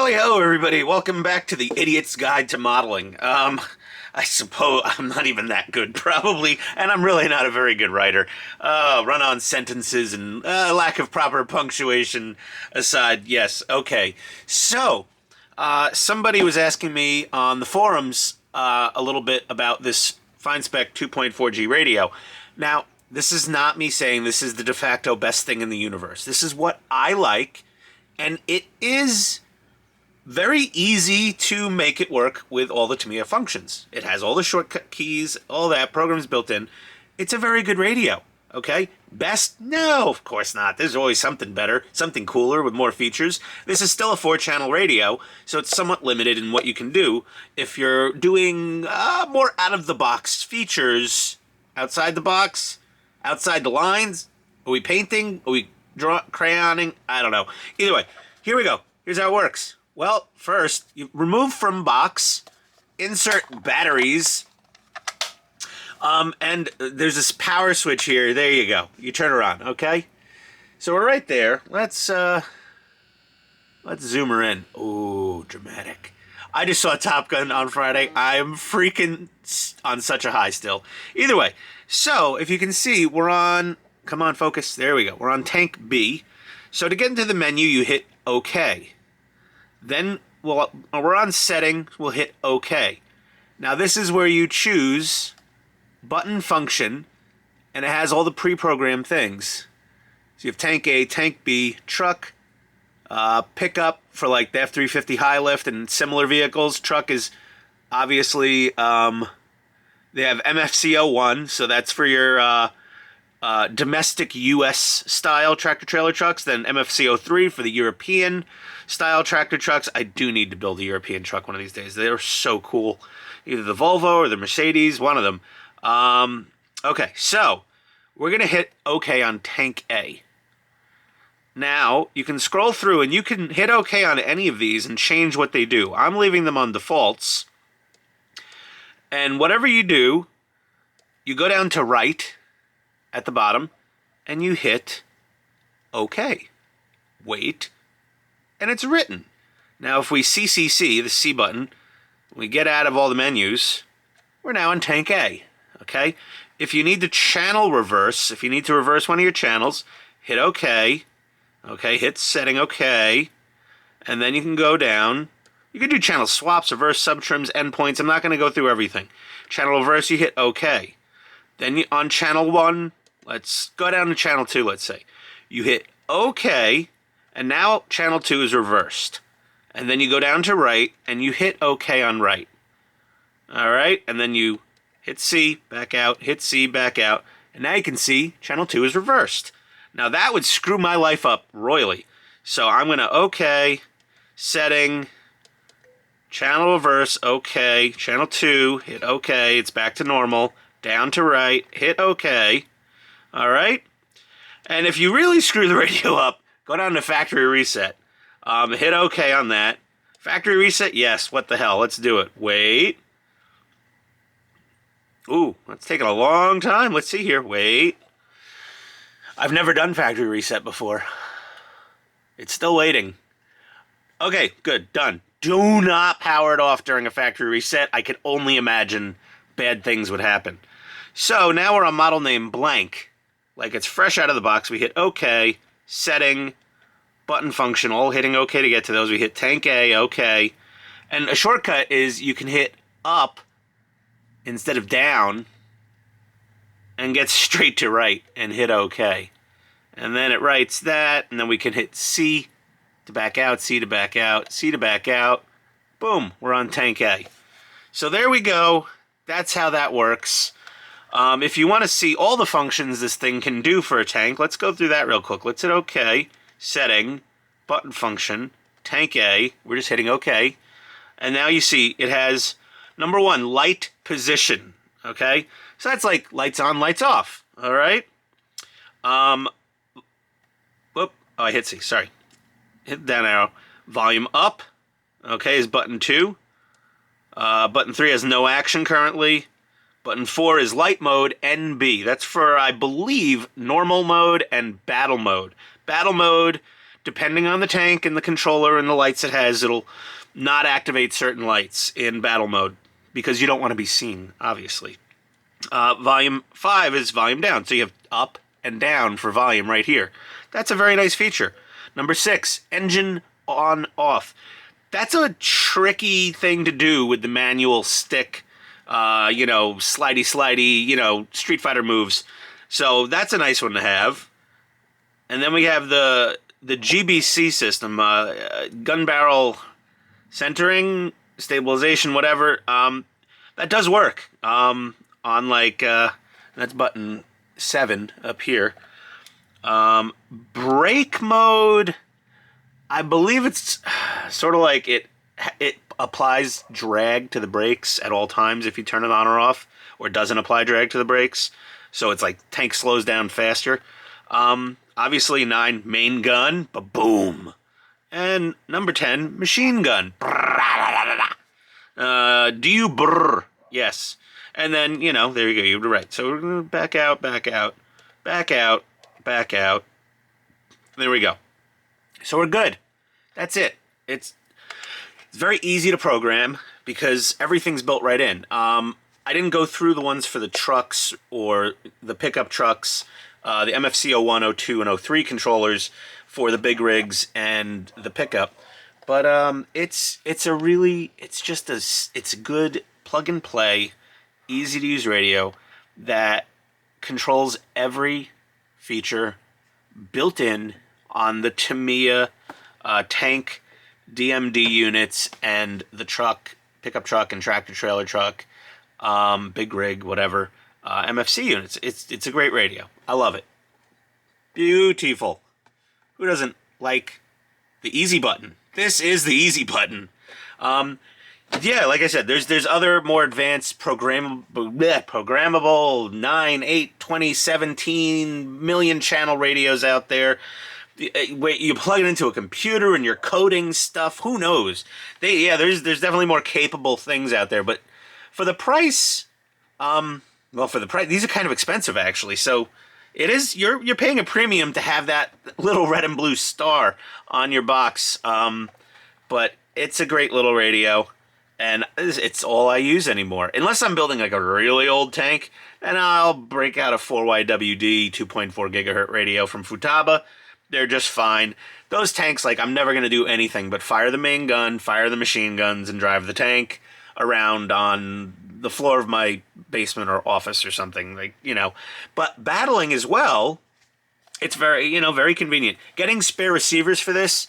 Howdy-ho, everybody. Welcome back to the Idiot's Guide to Modeling. I suppose I'm not even that good, probably, and I'm really not a very good writer. Run-on sentences and lack of proper punctuation aside, yes, okay. So, somebody was asking me on the forums a little bit about this fine Spec 2.4G radio. Now, this is not me saying this is the de facto best thing in the universe. This is what I like, and it is very easy to make it work with all the TAMIYA functions. It has all the shortcut keys, all that, programs built in. It's a very good radio, okay? Best? No, of course not. There's always something better, something cooler with more features. This is still a 4-channel radio, so it's somewhat limited in what you can do. If you're doing more out-of-the-box features, outside the box, outside the lines, are we painting? Are we crayoning? I don't know. Either way, here we go. Here's how it works. Well, first, you remove from box, insert batteries, and there's this power switch here. There you go. You turn it on, okay? So we're right there. Let's zoom her in. Ooh, dramatic. I just saw Top Gun on Friday. I'm freaking on such a high still. Either way, so if you can see, we're on, come on, focus. There we go. We're on tank B. So to get into the menu, you hit OK. Then we're on setting, we'll hit OK. Now this is where you choose button function, and it has all the pre-programmed things. So you have tank A, tank B, truck, pickup for like the F-350 high lift and similar vehicles. Truck is obviously, they have MFCO1, so that's for your domestic U.S. style tractor-trailer trucks, then MFCO3 for the European style tractor trucks. I do need to build a European truck one of these days. They're so cool. Either the Volvo or the Mercedes, one of them. Okay, so we're going to hit OK on tank A. Now, you can scroll through and you can hit OK on any of these and change what they do. I'm leaving them on defaults. And whatever you do, you go down to right at the bottom, and you hit OK. Wait, and it's written. Now, if we CCC, the C button, we get out of all the menus, we're now in tank A, okay? If you need to channel reverse, if you need to reverse one of your channels, hit OK, okay, hit setting OK, and then you can go down. You can do channel swaps, reverse, subtrims, endpoints. I'm not going to go through everything. Channel reverse, you hit OK. Then on channel 1, let's go down to channel 2, let's say. You hit OK, and now channel 2 is reversed. And then you go down to right, and you hit OK on right. All right, and then you hit C, back out, hit C, back out. And now you can see channel 2 is reversed. Now that would screw my life up royally. So I'm going to OK, setting, channel reverse, OK, channel 2, hit OK, it's back to normal. Down to right, hit OK. All right? And if you really screw the radio up, go down to factory reset. Hit OK on that. Factory reset? Yes, what the hell? Let's do it. Wait. Ooh, that's taking a long time. Let's see here. Wait. I've never done factory reset before. It's still waiting. Okay, good. Done. Do not power it off during a factory reset. I could only imagine bad things would happen. So now we're on model name blank. Like it's fresh out of the box. We hit OK, setting, button function, all hitting OK to get to those. We hit tank A, OK. And a shortcut is you can hit up instead of down and get straight to right and hit OK. And then it writes that, and then we can hit C to back out, C to back out, C to back out. Boom, we're on tank A. So there we go. That's how that works. If you want to see all the functions this thing can do for a tank, let's go through that real quick. Let's hit OK, setting, button function, tank A. We're just hitting OK. And now you see it has, number 1, light position. Okay? So that's like lights on, lights off. All right? Whoop. Oh, I hit C. Sorry. Hit down arrow. Volume up. Okay, is button 2. Button 3 has no action currently. Button 4 is light mode, NB. That's for, I believe, normal mode and battle mode. Battle mode depending on the tank and the controller and the lights it has, it'll not activate certain lights in battle mode because you don't want to be seen, obviously. Volume 5 is volume down, so you have up and down for volume right here. That's a very nice feature. Number 6, engine on off. That's a tricky thing to do with the manual stick, slidey, Street Fighter moves. So that's a nice one to have. And then we have the GBC system, gun barrel centering, stabilization, whatever. That does work. That's button 7 up here. Brake mode, I believe it's sort of like it applies drag to the brakes at all times if you turn it on or off, or it doesn't apply drag to the brakes. So it's like tank slows down faster. Obviously 9, main gun, ba-boom. And number 10, machine gun. Do you brr? Yes. And then, there you go, you're right. So we're going to back out, back out, back out, back out. There we go. So we're good. That's it. It's very easy to program because everything's built right in. I didn't go through the ones for the trucks or the pickup trucks, the MFC 01, 02, and 03 controllers for the big rigs and the pickup. But it's a good plug and play, easy to use radio that controls every feature built in on the TAMIYA tank, DMD units, and the truck, pickup truck and tractor trailer truck, big rig, whatever, MFC units. It's a great radio. I love it. Beautiful. Who doesn't like the easy button? This is the easy button. Yeah, like I said, there's other more advanced programmable 9, 8, 20, 17 million channel radios out there. Wait, you plug it into a computer and you're coding stuff. Who knows? There's definitely more capable things out there, but for the price, these are kind of expensive actually. So it is you're paying a premium to have that little red and blue star on your box. But it's a great little radio. And it's all I use anymore. Unless I'm building like a really old tank, and I'll break out a 4YWD 2.4 gigahertz radio from Futaba. They're just fine. Those tanks, I'm never going to do anything but fire the main gun, fire the machine guns, and drive the tank around on the floor of my basement or office or something. But battling as well, it's very, very convenient. Getting spare receivers for this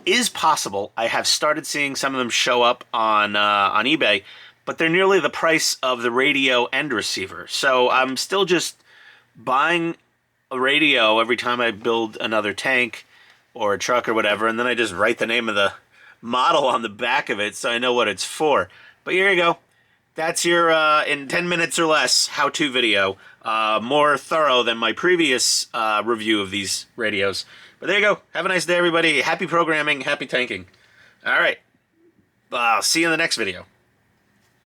is possible. I have started seeing some of them show up on eBay, but they're nearly the price of the radio and receiver. So I'm still just buying a radio every time I build another tank or a truck or whatever, and then I just write the name of the model on the back of it so I know what it's for. But here you go. That's your, in 10 minutes or less, how-to video. More thorough than my previous review of these radios. But there you go. Have a nice day, everybody. Happy programming, happy tanking. All right. I'll see you in the next video.